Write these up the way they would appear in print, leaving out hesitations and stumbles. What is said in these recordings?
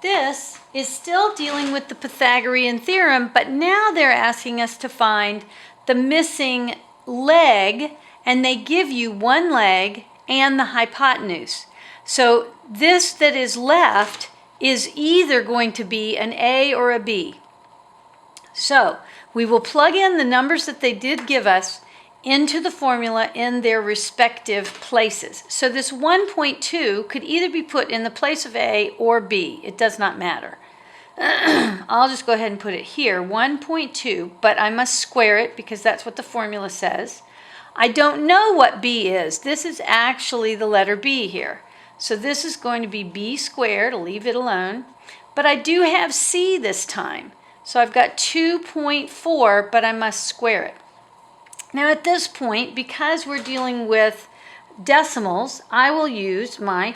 This is still dealing with the Pythagorean theorem, but now they're asking us to find the missing leg, and they give you one leg and the hypotenuse. So this that is left is either going to be an A or a B. So we will plug in the numbers that they did give us into the formula in their respective places. So this 1.2 could either be put in the place of A or B. It does not matter. I'll just go ahead and put it here, 1.2, but I must square it because that's what the formula says. I don't know what B is. This is actually the letter B here. So this is going to be B squared. I'll leave it alone. But I do have C this time. So I've got 2.4, but I must square it. Now at this point, because we're dealing with decimals, I will use my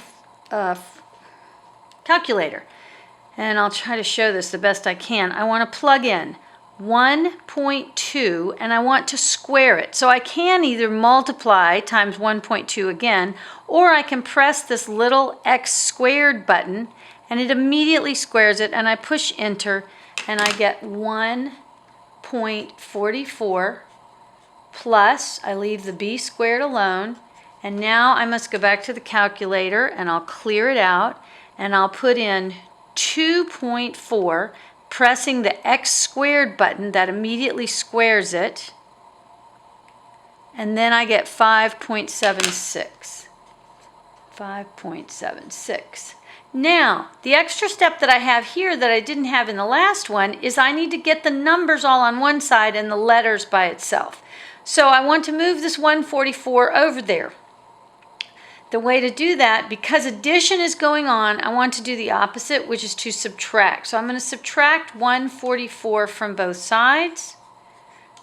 calculator. And I'll try to show this the best I can. I want to plug in 1.2 and I want to square it. So I can either multiply times 1.2 again, or I can press this little x squared button and it immediately squares it, and I push enter and I get 1.44 plus, I leave the b squared alone, and now I must go back to the calculator and I'll clear it out and I'll put in 2.4, pressing the x squared button that immediately squares it, and then I get 5.76. 5.76. Now, the extra step that I have here that I didn't have in the last one is I need to get the numbers all on one side and the letters by itself. So I want to move this 144 over there. The way to do that, because addition is going on, I want to do the opposite, which is to subtract. So I'm going to subtract 144 from both sides.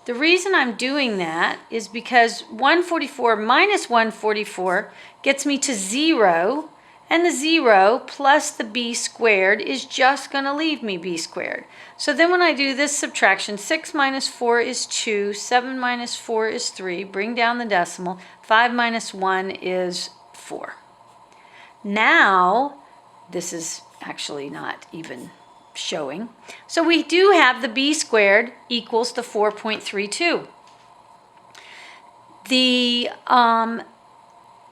The reason I'm doing that is because 144 minus 144 gets me to 0, and the 0 plus the b squared is just going to leave me b squared. So then when I do this subtraction, 6 minus 4 is 2, 7 minus 4 is 3, bring down the decimal, 5 minus 1 is 4. Now, this is actually not even showing. So we do have the b squared equals the 4.32.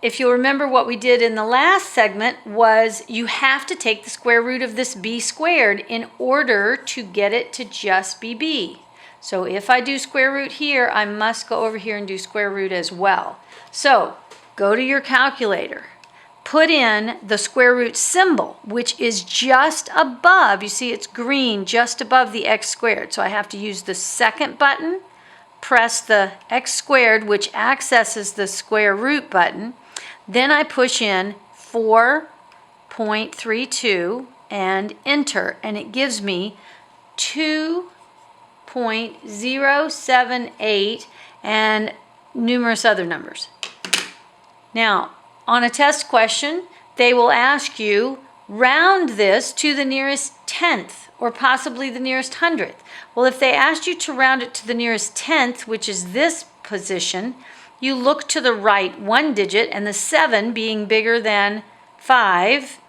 If you'll remember, what we did in the last segment was you have to take the square root of this b squared in order to get it to just be b. So if I do square root here, I must go over here and do square root as well. So go to your calculator, put in the square root symbol, which is just above, you see it's green, just above the x squared. So I have to use the second button, press the x squared, which accesses the square root button. Then I push in 4.32 and enter, and it gives me 2.078 and numerous other numbers. Now, on a test question, they will ask you, round this to the nearest tenth or possibly the nearest hundredth. Well, if they asked you to round it to the nearest tenth, which is this position, you look to the right one digit, and the 7 being bigger than 5,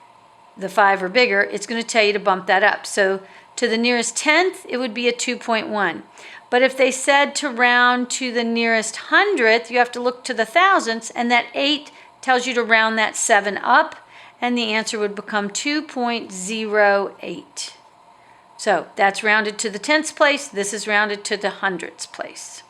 the 5 or bigger, it's going to tell you to bump that up. So to the nearest tenth, it would be a 2.1. But if they said to round to the nearest hundredth, you have to look to the thousandths, and that 8 tells you to round that 7 up, and the answer would become 2.08. So that's rounded to the tenths place. This is rounded to the hundredths place.